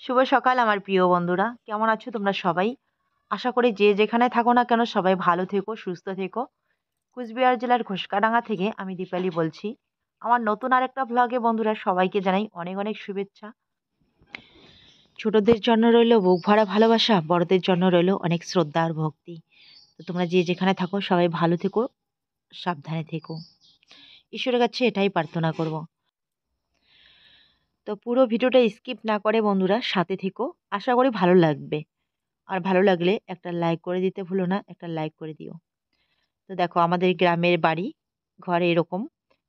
শুভ সকাল আমার প্রিয় বন্ধুরা। কেমন আছো তোমরা সবাই? আশা করি যে যেখানে থাকো না কেন সবাই ভালো থেকো, সুস্থ থেকো। কুচবিহার জেলার ঘোষকাডাঙ্গা থেকে আমি দীপালি বলছি। আমার নতুন আরেকটা ভ্লগে বন্ধুরা সবাইকে জানাই অনেক অনেক শুভেচ্ছা। ছোটদের জন্য রইল বুক ভরা ভালোবাসা, বড়দের জন্য রইল অনেক শ্রদ্ধা আর ভক্তি। তো তোমরা যে যেখানে থাকো সবাই ভালো থেকো, সাবধানে থেকো। ঈশ্বরের কাছে এটাই প্রার্থনা করব। তো পুরো ভিডিওটা স্কিপ না করে বন্ধুরা সাথে থেকো, আশা করি ভালো লাগবে। আর ভালো লাগলে একটা লাইক করে দিতে ভুলো না, একটা লাইক করে দিও। তো দেখো আমাদের গ্রামের বাড়ি ঘরে এরকম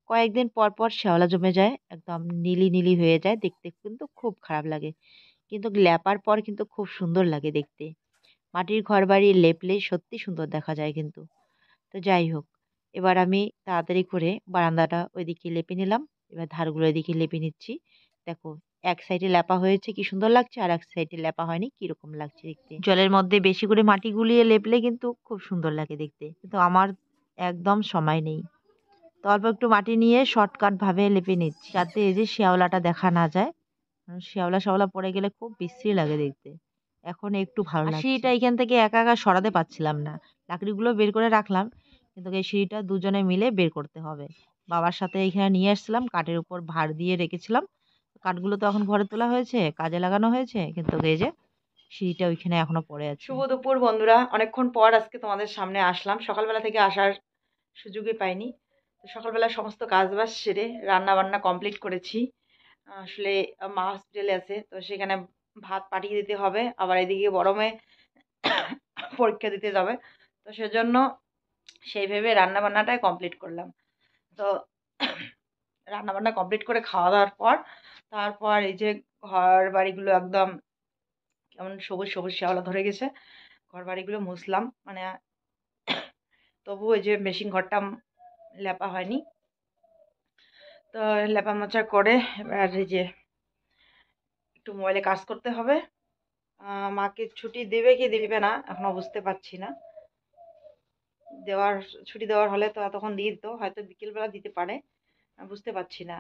কয়েকদিন পর পর শ্যাওলা জমে যায়, একদম নীলি নীলি হয়ে যায়, দেখতে কিন্তু খুব খারাপ লাগে, কিন্তু লেপার পর কিন্তু খুব সুন্দর লাগে দেখতে। মাটির ঘর বাড়ি লেপলে সত্যি সুন্দর দেখা যায় কিন্তু। তো যাই হোক, এবার আমি তাড়াতাড়ি করে বারান্দাটা ওইদিকে লেপে নিলাম। এবার ধারগুলো এদিকে লেপে নিচ্ছি। দেখো, এক সাইডে লেপা হয়েছে কি সুন্দর লাগছে, আর এক সাইডে লেপা হয়নি কিরকম লাগছে দেখতে। জলের মধ্যে বেশি করে মাটি গুলিয়ে লেপলে কিন্তু খুব সুন্দর লাগে দেখতে, কিন্তু আমার একদম সময় নেই। তো অল্প একটু মাটি নিয়ে শর্টকাট ভাবে লেপে নিচ্ছি, যাতে এই যে শ্যাওলাটা দেখা না যায়। কারণ শ্যাওলা শ্যাওলা পড়ে গেলে খুব বিশ্রী লাগে দেখতে। এখন একটু ভালো লাগছে। সিঁড়িটা এখান থেকে একা একা সরাতে পারছিলাম না, লাকড়িগুলো বের করে রাখলাম, কিন্তু এই সিঁড়িটা দুজনে মিলে বের করতে হবে। বাবার সাথে এখানে নিয়ে আসছিলাম, কাঠের উপর ভার দিয়ে রেখেছিলাম। কাঠগুলো তো এখন ঘরে তোলা হয়েছে, কাজে লাগানো হয়েছে, কিন্তু এই যে সিঁড়িটা ওইখানে এখনো পড়ে আছে। শুভ দুপুর বন্ধুরা, অনেকক্ষণ পর আজকে তোমাদের সামনে আসলাম। সকালবেলা থেকে আসার সুযোগই পাইনি। তো সকালবেলা সমস্ত কাজবাজ সেরে রান্না বান্না কমপ্লিট করেছি। আসলে মা হসপিটালে আছে, তো সেখানে ভাত পাঠিয়ে দিতে হবে, আবার এদিকে গরমে পরীক্ষা দিতে যাবে। তো সেজন্য সেই ভেবে রান্না বান্নাটাই কমপ্লিট করলাম। তো রান্না বান্না কমপ্লিট করে খাওয়া দাওয়ার পর তারপর এই যে ঘর বাড়িগুলো একদম কেমন সবুজ সবুজ শ্যাওলা ধরে গেছে, ঘর বাড়িগুলো মুছলাম। মানে তবু ওই যে মেশিন ঘরটা লেপা হয়নি, তো লেপা মোছা করে এবার এই যে একটু মোবাইলে কাজ করতে হবে। মাকে ছুটি দেবে কি দেবে না এখনো বুঝতে পারছি না। ছুটি দেওয়ার হলে তো তখন দিয়ে দিত, হয়তো বিকেলবেলা দিতে পারে, বুঝতে পারছি না।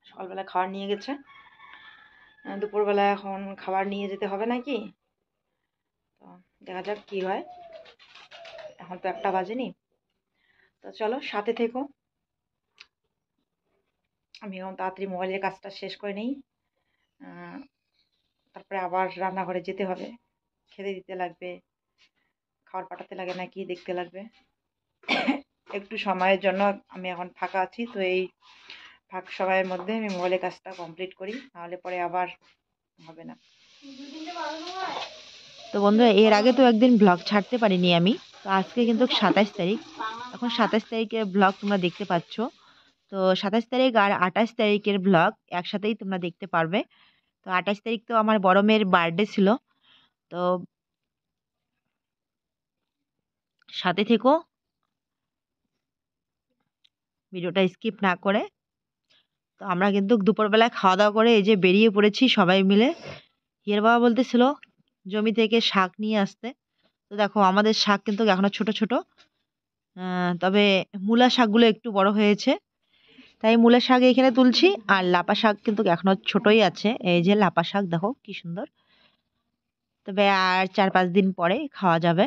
সকালবেলা খাবার নিয়ে গেছে, দুপুরবেলা এখন খাবার নিয়ে যেতে হবে নাকি, তো দেখা যাক কি হয়। এখন তো 1টা বাজেনি। তো চলো সাথে থেকো, আমি এখন তাড়াতাড়ি মোবাইলের কাজটা শেষ করে নিই। তারপরে আবার রান্নাঘরে যেতে হবে, খেতে দিতে লাগবে, খাবার পাঠাতে লাগে নাকি দেখতে লাগবে। একটু সময়ের জন্য আমি এখন ফাঁকা আছি, তো এই ফাঁক সময়ের মধ্যে আমি মোবাইলের কাজটা কমপ্লিট করি, নাহলে পরে আবার হবে না। তো বন্ধুরা, এর আগে তো একদিন ব্লগ ছাড়তে পারিনি আমি। তো আজকে কিন্তু 27 তারিখ, এখন 27 তারিখের ব্লগ তোমরা দেখতে পাচ্ছ। তো 27 তারিখ আর 28 তারিখের ব্লগ একসাথেই তোমরা দেখতে পারবে। তো 28 তারিখ তো আমার বড় মেয়ের বার্থডে ছিল। তো সাথে থেকো, ভিডিওটা স্কিপ না করে। তো আমরা কিন্তু দুপুরবেলায় খাওয়া দাওয়া করে এই যে বেরিয়ে পড়েছি সবাই মিলে। হিয়ার বাবা বলতেছিল জমি থেকে শাক নিয়ে আসতে। তো দেখো আমাদের শাক কিন্তু এখনো ছোট ছোট, তবে মূলা শাকগুলো একটু বড় হয়েছে, তাই মূলা শাক এখানে তুলছি। আর লাপা শাক কিন্তু এখনো ছোটই আছে, এই যে লাপা শাক দেখো কি সুন্দর। তবে আর 4-5 দিন পরে খাওয়া যাবে।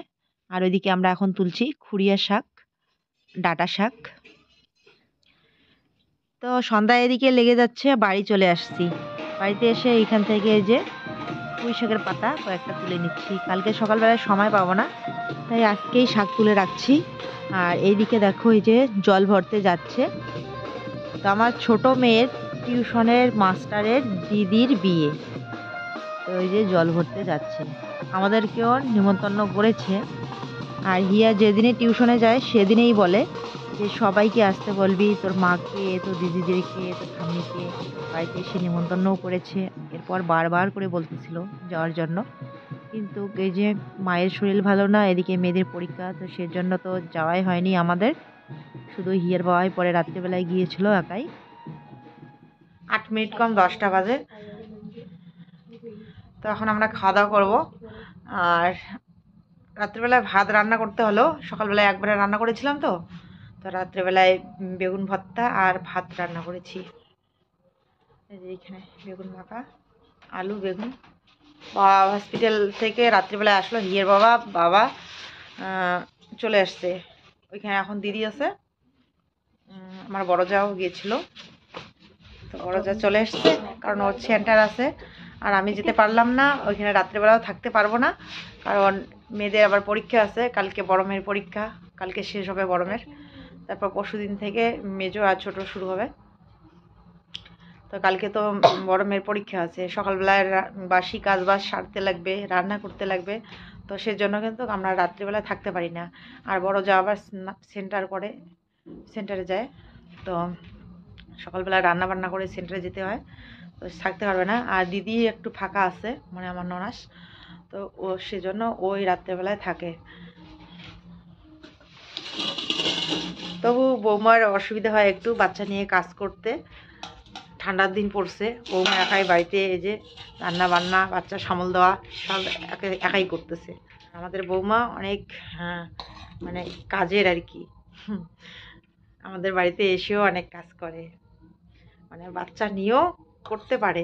আর ওইদিকে আমরা এখন তুলছি খুরিয়া শাক, ডাঁটা শাক। তো সন্ধ্যা এদিকে লেগে যাচ্ছে, বাড়ি চলে আসছি। বাড়িতে এসে এখান থেকে এই যে পুঁই শাকের পাতা কয়েকটা তুলে নিচ্ছি, কালকে সকালবেলায় সময় পাবো না, তাই আজকেই শাক তুলে রাখছি। আর এইদিকে দেখো এই যে জল ভরতে যাচ্ছে। তো আমার ছোট মেয়ের টিউশনের মাস্টারের দিদির বিয়ে, তো এই যে জল ভরতে যাচ্ছে, আমাদেরকেও নিমন্ত্রণ করেছে। আর হিয়া যেদিনে টিউশনে যায় সেদিনেই বলে যে সবাইকে আসতে বলবি, তোর মাকে, তোর দিদিদেরকে, তোর ঠাম্মিকে, বাড়িতে এসে নিমন্ত্রণও করেছে। এরপর বারবার করে বলতেছিল যাওয়ার জন্য, কিন্তু এই যে মায়ের শরীর ভালো না, এদিকে মেয়েদের পরীক্ষা, তো সেজন্য তো যাওয়াই হয়নি আমাদের। শুধু হিয়ার বাবাই পরে রাত্রিবেলায় গিয়েছিল একাই। 8 মিনিট কম 10টা বাজে। তো এখন আমরা খাওয়া দাওয়া করবো। আর রাত্রিবেলায় ভাত রান্না করতে হলো, সকালবেলায় একবারে রান্না করেছিলাম। তো তো রাত্রিবেলায় বেগুন ভর্তা আর ভাত রান্না করেছি। এইখানে বেগুন মাখা, আলু বেগুন। হসপিটাল থেকে রাত্রিবেলায় আসলো হিয়ের বাবা চলে আসছে। ওইখানে এখন দিদি আছে, আমার বড় যাও গিয়েছিল। তো বড় যা চলে এসছে, কারণ ওর সেন্টার আছে আর আমি যেতে পারলাম না। ওইখানে রাত্রিবেলাও থাকতে পারবো না, কারণ মেয়েদের আবার পরীক্ষা আছে। কালকে বড় মেয়ের পরীক্ষা, কালকে শেষ হবে বড় মেয়ের। তারপর পরশু দিন থেকে মেজো আর ছোট শুরু হবে। তো কালকে তো বড় মেয়ের পরীক্ষা আছে, সকালবেলায় বাসি কাজ বাজ সারতে লাগবে, রান্না করতে লাগবে। তো সেজন্য কিন্তু আমরা রাত্রিবেলায় থাকতে পারি না। আর বড় যা আবার সেন্টারে যায়। তো সকালবেলা রান্না বান্না করে সেন্টারে যেতে হয়, তো থাকতে পারবে না। আর দিদি একটু ফাঁকা আছে, মানে আমার ননাস, তো ও সেজন্য ওই রাত্রেবেলায় থাকে। তবু বৌমার অসুবিধা হয় একটু বাচ্চা নিয়ে কাজ করতে। ঠান্ডার দিন পড়ছে, বৌমা একাই বাড়িতে এই যে রান্না বান্না বাচ্চা সামল দেওয়া সব একাই করতেছে। আমাদের বৌমা অনেক মানে কাজের আর কি, আমাদের বাড়িতে এসেও অনেক কাজ করে, মানে বাচ্চা নিয়েও করতে পারে।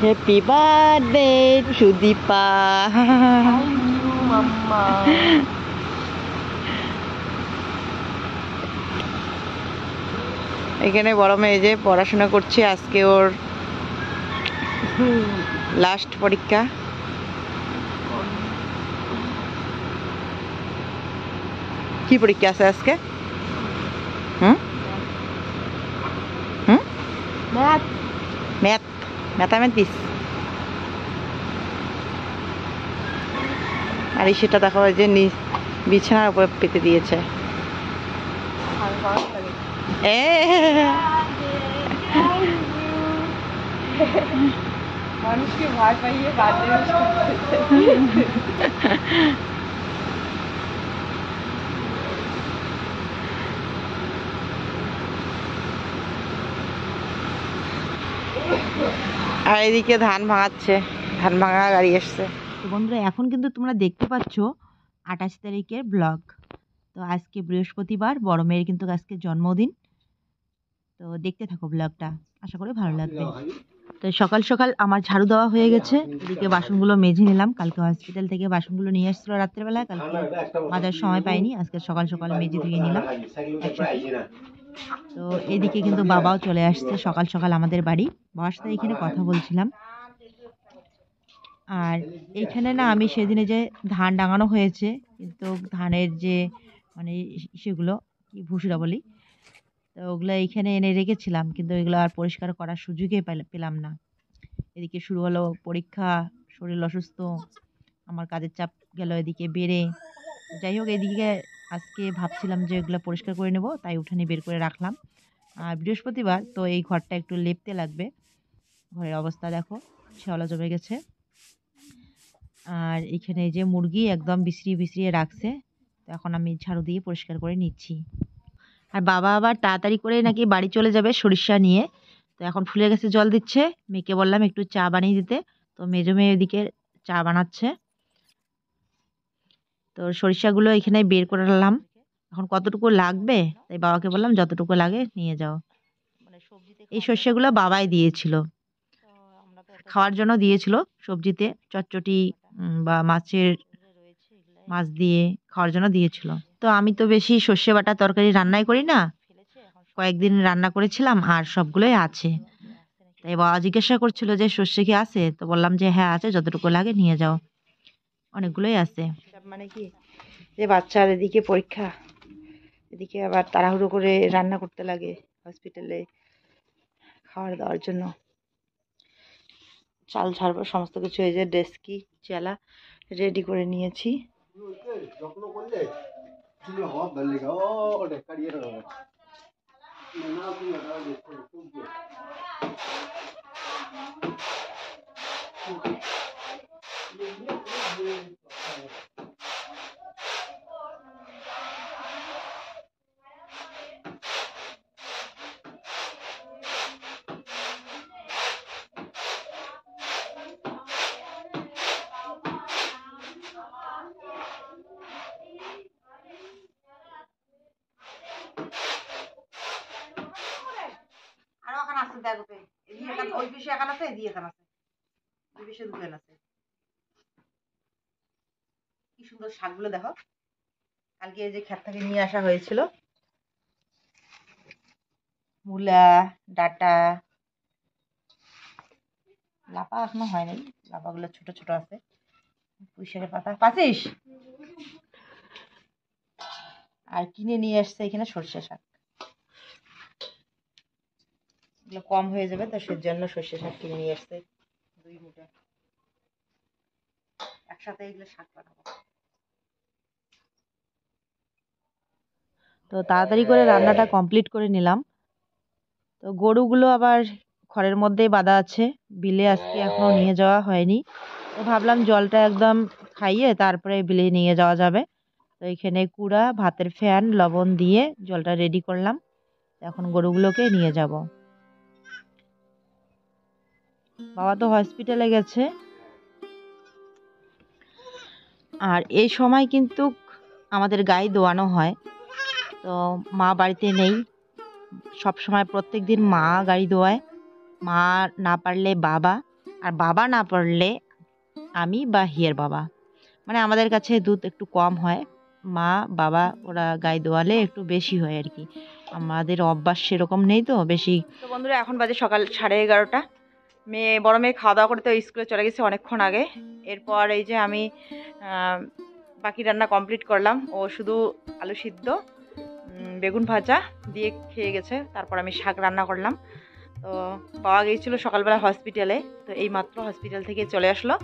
Happy birthday Sudipa. এখানে বড় মেয়ে যে পড়াশোনা করছে, আজকে ওর লাস্ট পরীক্ষা। কি পরীক্ষা আছে আজকে? ম্যাথামেটিক্স। আর সেটা দেখা হয় যে বিছানার উপর পেতে দিয়েছে। মানুষকে ভয় পাইয়ে আর এদিকে ধান ভাঙাচ্ছে, ধান ভাঙা গাড়ি এসছে। তো বন্ধুরা এখন কিন্তু তোমরা দেখতে পাচ্ছ 28 তারিখের ব্লগ। তো আজকে বৃহস্পতিবার, বড় মেয়ের কিন্তু আজকে জন্মদিন। তো দেখতে থাকো ব্লগটা, আশা করি ভালো লাগবে। তো সকাল সকাল আমার ঝাড়ু দেওয়া হয়ে গেছে, এদিকে বাসনগুলো মেজে নিলাম। কালকে হসপিটাল থেকে বাসনগুলো নিয়ে আসছিল রাত্রেবেলায়, কালকে মাজার সময় পাইনি, আজকে সকাল সকাল মেজে ধুয়ে নিলাম একসাথে। তো এদিকে কিন্তু বাবাও চলে আসছে সকাল সকাল আমাদের বাড়ি। বাবার সাথে এখানে কথা বলছিলাম। আর এইখানে না আমি সেদিনে যে ধান ডাঙানো হয়েছে, কিন্তু ধানের যে মানে সেগুলো কি ভুসিরা বলি, তো ওগুলো এইখানে এনে রেখেছিলাম, কিন্তু এগুলো আর পরিষ্কার করার সুযোগই পেলাম না। এদিকে শুরু হলো পরীক্ষা, শরীর অসুস্থ, আমার কাজের চাপ গেল এদিকে বেড়ে। যাই হোক, এদিকে আজকে ভাবছিলাম যে এগুলো পরিষ্কার করে নেব, তাই উঠানে বের করে রাখলাম। আর বৃহস্পতিবার তো এই ঘরটা একটু লেপতে লাগবে। ঘরের অবস্থা দেখো, শ্যাওলা জমে গেছে। আর এখানে যে মুরগি একদম বিছড়িয়ে রাখছে, তো এখন আমি ঝাড়ু দিয়ে পরিষ্কার করে নিচ্ছি। আর বাবা আবার তাড়াতাড়ি করে নাকি বাড়ি চলে যাবে সরিষা নিয়ে। তো এখন ফুলের গাছে জল দিচ্ছে, মেয়েকে বললাম একটু চা বানিয়ে দিতে। তো মেজো মেয়ে এদিকে চা বানাচ্ছে। তো সরিষাগুলো এখানে বের করে নিলাম, এখন কতটুকু লাগবে তাই বাবাকে বললাম যতটুকু লাগে নিয়ে যাও। এই সর্ষেগুলো বাবাই দিয়েছিল, খাওয়ার জন্য দিয়েছিল, সবজিতে চটচটি বা মাছ দিয়ে খাওয়ার জন্য দিয়েছিল। তো আমি তো বেশি সর্ষে বাটা তরকারি রান্নাই করি না, কয়েকদিন রান্না করেছিলাম আর সবগুলোই আছে। তাই বাবা জিজ্ঞাসা করছিল যে সর্ষে কি আছে, তো বললাম যে হ্যাঁ আছে, যতটুকু লাগে নিয়ে যাও, অনেকগুলোই আছে। মানে কি যে বাচ্চার এদিকে পরীক্ষা, এদিকে আবার তাড়াহুড়ো করে রান্না করতে লাগে হসপিটালে খাবার দেওয়ার জন্য। চাল ছাড়বো সমস্ত কিছু, এই যে ডেস্কি চেলা রেডি করে নিয়েছি। আছে দেখো তো, এদিকে এখান ওই পিছে এখান আছে, এদিকে এখান আছে, দুই পিছে দুখান আছে। কি সুন্দর শাকগুলো দেখো, কালকে এই যে ক্ষেত থেকে নিয়ে আসা হয়েছিল, মূলা, ডাঁটা, লাপা এখনো হয় নাই, লাপাগুলো ছোট ছোট আছে, পুঁই শাকের পাতা পাচ্ছিস, আর কিনে নিয়ে আসছে এখানে সর্ষে শাক, এগুলো কম হয়ে যাবে তো সেজন্য সর্ষে শাক কিনে নিয়ে আসছে 2 মুঠা, একসাথে এগুলো শাক বানাবো। তো তাড়াতাড়ি করে রান্নাটা কমপ্লিট করে নিলাম। তো গরুগুলো আবার খড়ের মধ্যেই বাঁধা আছে, বিলে আজকে এখনো নিয়ে যাওয়া হয়নি। তো ভাবলাম জলটা একদম খাইয়ে তারপরে বিলে নিয়ে যাওয়া যাবে। তো এখানে কুড়া, ভাতের ফ্যান, লবণ দিয়ে জলটা রেডি করলাম। এখন গরুগুলোকে নিয়ে যাব। বাবা তো হসপিটালে গেছে। আর এই সময় কিন্তু আমাদের গাই দোয়ানো হয়। তো মা বাড়িতে নেই, সব সময় প্রত্যেক দিন মা গাড়ি দোয়ায়, মা না পারলে বাবা, আর বাবা না পারলে আমি বা হিয়ের বাবা। মানে আমাদের কাছে দুধ একটু কম হয়, মা বাবা ওরা গাই দোয়ালে একটু বেশি হয় আর কি, আমাদের অভ্যাস সেরকম নেই তো বেশি। তো বন্ধুরা এখন বাজে সকাল 11:30, বড় মেয়ে খাওয়া দাওয়া করতে স্কুলে চলে গেছে অনেকক্ষণ আগে। এরপর এই যে আমি বাকি রান্না কমপ্লিট করলাম, ও শুধু আলু সিদ্ধ, বেগুন ভাজা দিয়ে খেয়ে গেছে। তারপর আমি শাক রান্না করলাম। তো বাবা গিয়েছিল সকালবেলা হসপিটালে, তো এই মাত্র হসপিটাল থেকে চলে আসলো।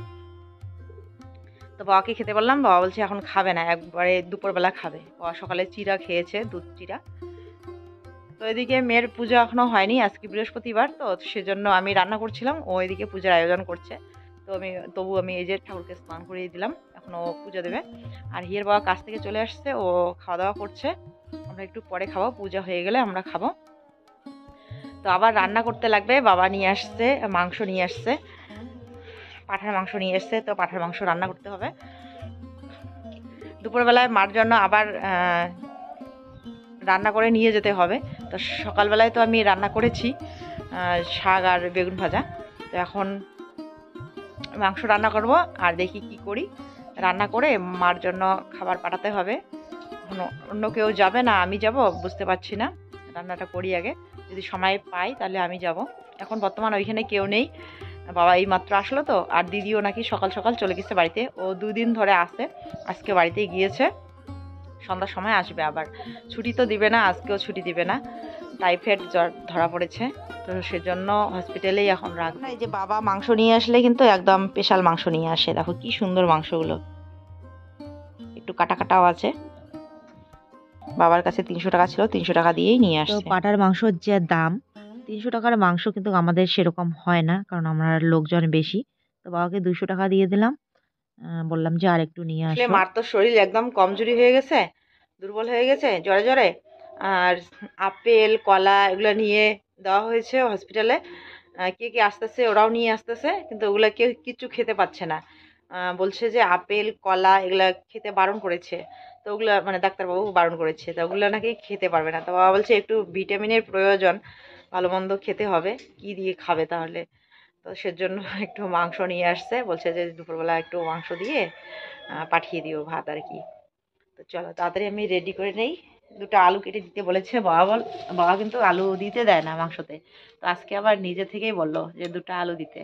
তো বাবাকে খেতে বললাম, বাবা বলছে এখন খাবে না, একবারে দুপুরবেলা খাবে। বাবা সকালে চিড়া খেয়েছে, দুধ চিড়া। তো এদিকে মেয়ের পুজো এখনো হয়নি, আজকে বৃহস্পতিবার, তো সেজন্য আমি রান্না করছিলাম, ও এদিকে পূজার আয়োজন করছে। তো তবু আমি এই যে ঠাকুরকে স্নান করিয়ে দিলাম, এখন ও পুজো দেবে। আর হিয়ের বাবা কাছ থেকে চলে আসছে, ও খাওয়া দাওয়া করছে, আমরা একটু পরে খাবো, পূজা হয়ে গেলে আমরা খাবো। তো আবার রান্না করতে লাগবে, বাবা নিয়ে আসছে মাংস, নিয়ে আসছে পাঁঠার মাংস নিয়ে এসছে, তো পাঁঠার মাংস রান্না করতে হবে। দুপুরবেলায় মার জন্য আবার রান্না করে নিয়ে যেতে হবে। তো সকালবেলায় তো আমি রান্না করেছি শাক আর বেগুন ভাজা, তো এখন মাংস রান্না করব। আর দেখি কি করি, রান্না করে মার জন্য খাবার পাঠাতে হবে। এখন অন্য কেউ যাবে না আমি যাব, বুঝতে পারছি না, রান্নাটা করি আগে, যদি সময় পাই তাহলে আমি যাব। এখন বর্তমান ওইখানে কেউ নেই, বাবা এই মাত্র আসলো তো, আর দিদিও নাকি সকাল সকাল চলে গেছে বাড়িতে, ও 2 দিন ধরে আসে, আজকে বাড়িতেই গিয়েছে, সন্ধ্যার সময় আসবে। আবার ছুটি তো দিবে না, আজকেও ছুটি দিবে না, টাইফয়েড জ্বর ধরা পড়েছে, তো সেজন্য হসপিটালেই এখন রাখবে। এই যে বাবা মাংস নিয়ে আসলে কিন্তু একদম স্পেশাল মাংস নিয়ে আসে, দেখো কি সুন্দর মাংসগুলো, একটু কাটা কাটাও আছে। বাবার কাছে 300 টাকা ছিল, 300 টাকা দিয়েই নিয়ে আসছে। তো পাটার মাংসর যে দাম, 300 টাকার মাংস কিন্তু আমাদের সেরকম হয় না, কারণ আমরা লোকজন বেশি। তো বাবাকে 200 টাকা দিয়ে দিলাম, বললাম যে আর একটু নিয়ে আসো। মার তো শরীর একদম কমজোরি হয়ে গেছে, দুর্বল হয়ে গেছে জ্বরে জ্বরে, আর আপেল কলা এগুলো নিয়ে দেওয়া হয়েছে হসপিটালে। কে কে আসতেছে ওরাও নিয়ে আসতেছে, কিন্তু ওগুলো কেউ কিচ্ছু খেতে পাচ্ছে না, বলছে যে আপেল কলা এগুলা খেতে বারণ করেছে। তো ওগুলো মানে ডাক্তারবাবু বারণ করেছে, তো ওগুলো নাকি খেতে পারবে না। তো বাবা বলছে একটু ভিটামিনের প্রয়োজন, ভালো মন্দ খেতে হবে, কি দিয়ে খাবে তাহলে। তো সেজন্য একটু মাংস নিয়ে আসছে, বলছে যে দুপুরবেলা একটু মাংস দিয়ে পাঠিয়ে দিও ভাত আর কি। তো চলো তাড়াতাড়ি আমি রেডি করে নেই। 2টা আলু কেটে দিতে বলেছে বাবা, বাবা কিন্তু আলু দিতে দেয় না মাংসতে, তো আজকে আবার নিজে থেকেই বললো যে 2টা আলু দিতে,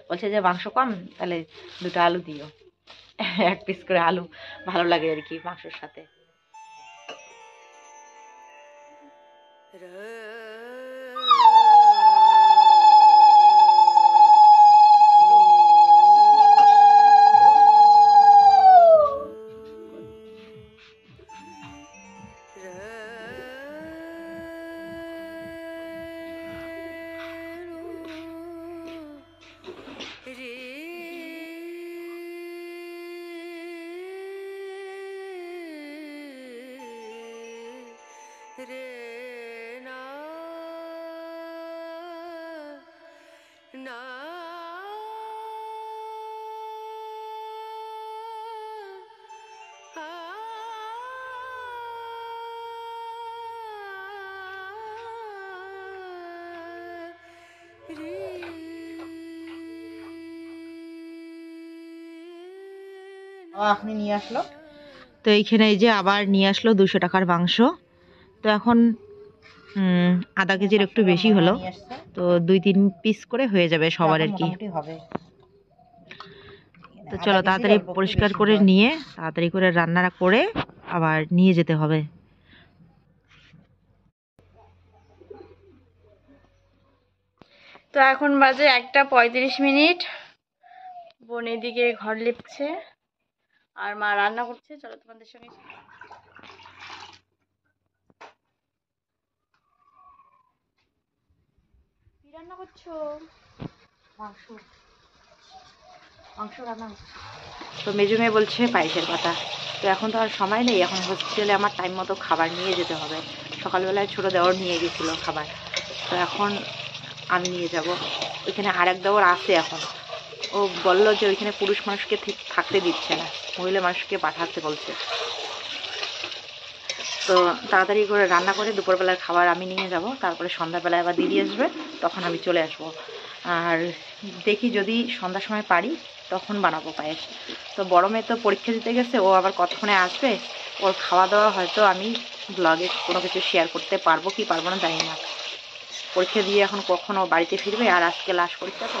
বলছে যে মাংস কম, তাহলে 2টা আলু দিও। 1 পিস করে আলু ভালো লাগে আর কি মাংসের সাথে। এখনই নিয়ে আসলো। তো এইখানে এই যে আবার নিয়ে আসলো 200 টাকার মাংস। তো এখন আধা কেজির একটু বেশি হলো, তো 2-3 পিস করে হয়ে যাবে সবার আর কি। তো চলো তাড়াতাড়ি পরিষ্কার করে নিয়ে তাড়াতাড়ি করে রান্না করে আবার নিয়ে যেতে হবে। তো এখন বাজে 1:35। বোন এদিকে ঘর লিপছে আর মা রান্না করছে। চলো তোমাদের সঙ্গে। কি রান্না করছো? মাংস রান্না হচ্ছে। তো মেজো মেয়ে বলছে পায়েসের কথা। তো এখন তো আর সময় নেই, এখন হোস্টেলে আমার টাইম মতো খাবার নিয়ে যেতে হবে। সকালবেলায় ছোটো দেওর নিয়ে গেছিলো খাবার, তো এখন আমি নিয়ে যাব। ওইখানে আরেক দেওর আছে। এখন ও বললো যে ওইখানে পুরুষ মানুষকে থাকতে দিচ্ছে না, মহিলা মানুষকে পাঠাতে বলছে। তো তাড়াতাড়ি করে রান্না করে দুপুরবেলার খাবার আমি নিয়ে যাব, তারপরে সন্ধ্যাবেলায় আবার দিদি আসবে, তখন আমি চলে আসবো। আর দেখি যদি সন্ধ্যার সময় পারি তখন বানাবো পায়েস। তো বড় মেয়ে তো পরীক্ষা দিতে গেছে, ও আবার কতক্ষণে আসবে। ওর খাওয়া দাওয়া হয়তো আমি ব্লগে কোনো কিছু শেয়ার করতে পারবো কি পারবো না জানি না। পরীক্ষা দিয়ে এখন কখনো বাড়িতে ফিরবে, আর আজকে লাস্ট পরীক্ষা তো।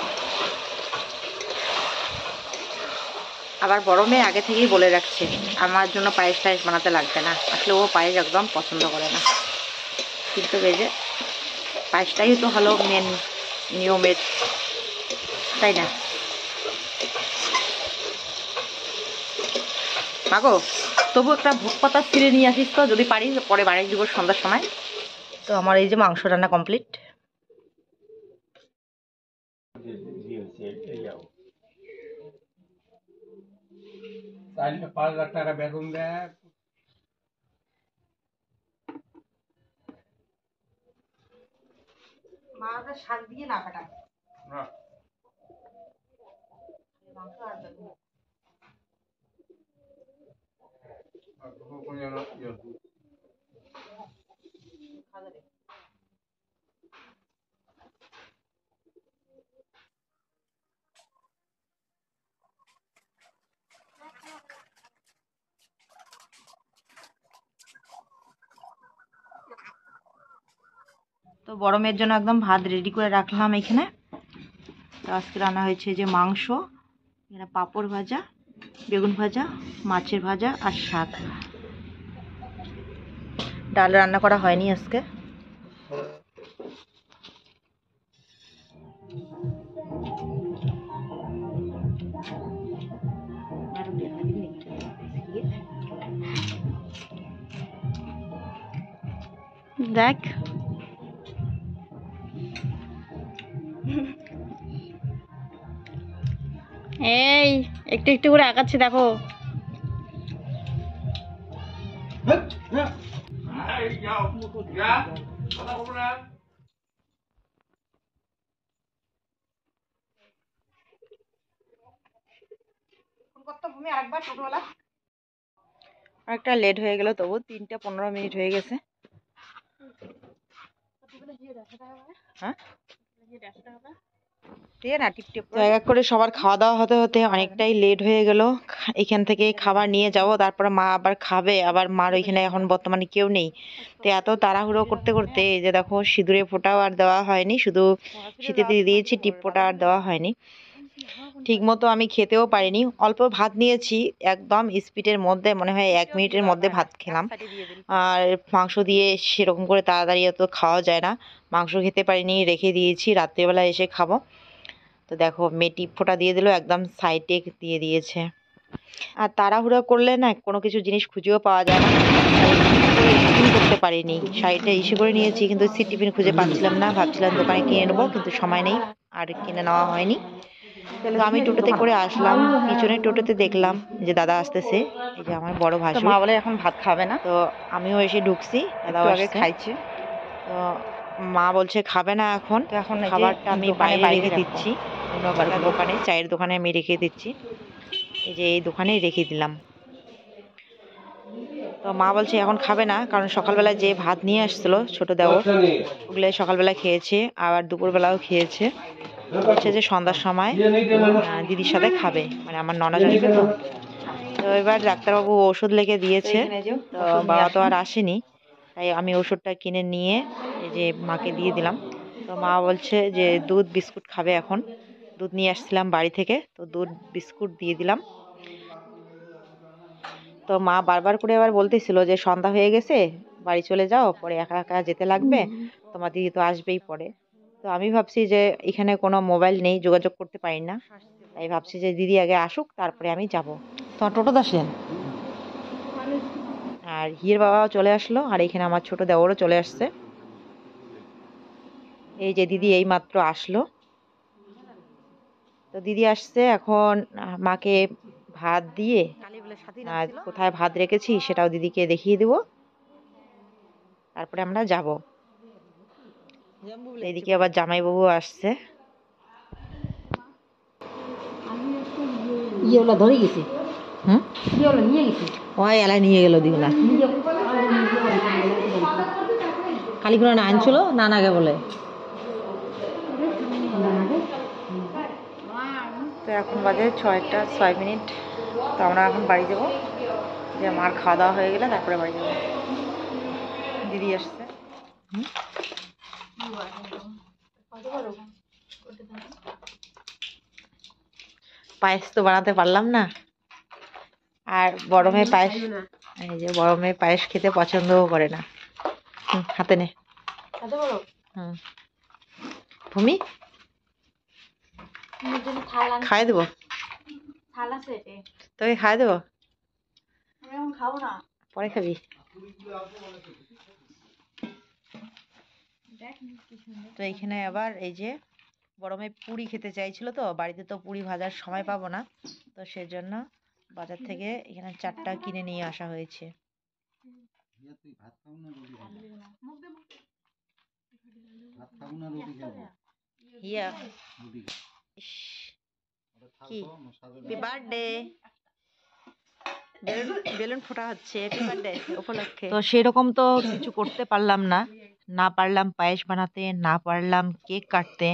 আবার বড় মেয়ে আগে থেকেই বলে রাখছে আমার জন্য পায়েস টায়েস বানাতে লাগবে না, আসলে ও পায়েস একদম পছন্দ করে না। কিন্তু এই যে পায়েসটাই তো হলো মেন নিয়মের, তাই না? মাগো তবু একটা ভোগ পাতা ছিঁড়ে নিয়ে আসিস তো, যদি পারি পরে বানিয়ে দিব সন্ধ্যার সময়। তো আমার এই যে মাংস রান্না কমপ্লিট। ৳5,00,000 বেতন দেয়। মাটা শাক দিয়ে না কাটা না মাংস আর বেগুন। তো বড় মেয়ের জন্য একদম ভাত রেডি করে রাখলাম এখানে। তো আজকে রান্না হয়েছে যে মাংস, এখানে পাঁপড় ভাজা, বেগুন ভাজা, মাছের ভাজা আর শাক। ডাল রান্না করা হয়নি আজকে। দেখ এই একটু একটু করে আঁকাচ্ছি দেখো। একটা লেট হয়ে গেল, তবু 3:15 হয়ে গেছে। হ্যাঁ এক করে সবার খাওয়া দাওয়া হতে হতে অনেকটাই লেট হয়ে গেল। এখান থেকে খাবার নিয়ে যাব, তারপরে মা আবার খাবে। আবার মার ওইখানে এখন বর্তমানে কেউ নেই। তো এত তাড়াহুড়ো করতে করতে এই যে দেখো সিঁদুরে ফোঁটাও আর দেওয়া হয়নি, শুধু শীতেতে দিয়েছি, টিপ ফোঁটা আর দেওয়া হয়নি। ঠিক মতো আমি খেতেও পারিনি, অল্প ভাত নিয়েছি, একদম স্পিডের মধ্যে, মনে হয় 1 মিনিটের মধ্যে ভাত খেলাম। আর মাংস দিয়ে সেরকম করে তাড়াতাড়ি তো খাওয়া যায় না, মাংস খেতে পারিনি, রেখে দিয়েছি, রাত্রিবেলা এসে খাবো। তো দেখো মেয়ে টিপ ফোঁটা দিয়ে দিল, একদম সাইডে দিয়ে দিয়েছে। আর তাড়াহুড়ো করলে না কোনো কিছু জিনিস খুঁজেও পাওয়া যায় না, করতে পারিনি। শাড়িটা ইস্যু করে নিয়েছি, কিন্তু সিট টিফিন খুঁজে পাচ্ছিলাম না, ভাবছিলাম দোকানে কিনে নেবো, কিন্তু সময় নেই আর কিনে নেওয়া হয়নি। তো আমি টোটোতে করে আসলাম, পিছনে টোটোতে দেখলাম যে দাদা আসতেছে, এই যে আমার বড় ভাসুর। মা বলে এখন ভাত খাবে না, তো আমিও এসে ঢুকছি, দাদা আগে খাইছে। তো মা বলছে খাবে না এখন, তো এখন খাবারটা আমি বাইরে রেখে দিচ্ছি, দোকানে চায়ের দোকানে আমি রেখে দিচ্ছি, এই যে এই দোকানেই রেখে দিলাম। তো মা বলছে এখন খাবে না, কারণ সকালবেলা যে ভাত নিয়ে আসছিল ছোট দেওর, ওগুলো সকালবেলা খেয়েছে, আবার দুপুরবেলাও খেয়েছে। বলছে যে সন্ধ্যার সময় দিদির সাথে খাবে, মানে আমার ননদ আসবে তো। তো এবার ডাক্তারবাবু ওষুধ লিখে দিয়েছে, তো বাবা তো আর আসেনি, তাই আমি ওষুধটা কিনে নিয়ে এই যে মাকে দিয়ে দিলাম। তো মা বলছে যে দুধ বিস্কুট খাবে এখন, দুধ নিয়ে আসছিলাম বাড়ি থেকে, তো দুধ বিস্কুট দিয়ে দিলাম। তো মা বারবার করে এবার বলতেছিল যে সন্ধ্যা হয়ে গেছে, বাড়ি চলে যাও, পরে একা একা যেতে লাগবে, তোমার দিদি তো আসবেই পরে। তো আমি ভাবছি যে এখানে কোনো মোবাইল নেই, যোগাযোগ করতে পারি না, তাই ভাবছি যে দিদি আগে আসুক তারপরে আমি যাব। তোমার টোটো আসলেন, আর হিয়ের বাবাও চলে আসলো, আর এখানে আমার ছোট দেওরও চলে আসছে। এই যে দিদি এই মাত্র আসলো। তো দিদি আসছে এখন, মাকে ভাত দিয়ে, আর কোথায় ভাত রেখেছি সেটাও দিদিকে দেখিয়ে দিব, তারপরে আমরা যাব। এদিকে আবার জামাইবাবু আসছে। ইয়েগুলো ধরে গেছে, হুম, ইয়েগুলো নিয়ে গেছে, ওই এলাই নিয়ে গেল দিগুলা, কালীগুলো না আনছিল নানাকে বলে। তো এখন বাজে 6:06। তো আমরা এখন বাড়ি যাব, যে মার খাওয়া দাওয়া হয়ে গেলে তারপরে বাড়ি যাব। দিদি আসছে। পায়েস তো বানাতে পারলাম না, আর বড় মেয়ে পায়েস, এই যে বড় মেয়ে পায়েস খেতে পছন্দও করে না। হাতে নে। হুম, ভূমি খাই দেবো, তোকে খাই দেবো, খাবো না। পরে খাবি। তো এইখানে আবার এই যে বড় মেয়ে পুরি খেতে চাইছিল, তো বাড়িতে তো পুরি ভাজার সময় পাবো না, তো সেজন্য বাজার থেকে এখানে 4টা কিনে নিয়ে আসা হয়েছে। হিয়া, ইস, কি হ্যাপি বার্থডে, বেলুন ফোটা হচ্ছে হ্যাপি বার্থডে উপলক্ষে। তো সেরকম তো কিছু করতে পারলাম না, না পারলাম পায়েস বানাতে, না পারলাম কেক কাটতে।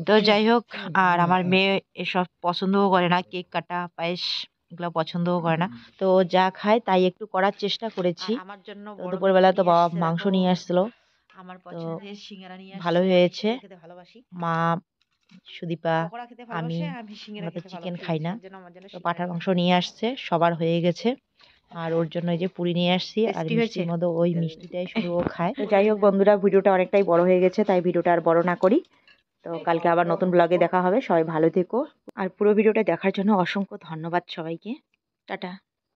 তো যাই হোক, আর আমার মেয়ে এসব পছন্দও করে না, কেক কাটা পায়েস এগুলো পছন্দও করে না। তো যা খায় তাই একটু করার চেষ্টা করেছি। আমার জন্য দুপুরবেলা তো বাবা মাংস নিয়ে আসছিল, আমার পছন্দের সিঙ্গারা নিয়ে ভালো হয়েছে। মা, সুদীপা, আমি, আমরা তো চিকেন খাই না, তো পাঁঠার মাংস নিয়ে আসছে, সবার হয়ে গেছে। আর ওর জন্য এই যে পুরি নিয়ে আসছি, আর মিষ্টির মধ্যে ওই মিষ্টিটাই শুধু ও খায়। তো যাই হোক বন্ধুরা, ভিডিওটা অনেকটাই বড় হয়ে গেছে, তাই ভিডিওটা আর বড় না করি। তো কালকে আবার নতুন ব্লগে দেখা হবে, সবাই ভালো থেকো। আর পুরো ভিডিওটা দেখার জন্য অসংখ্য ধন্যবাদ সবাইকে। টাটা।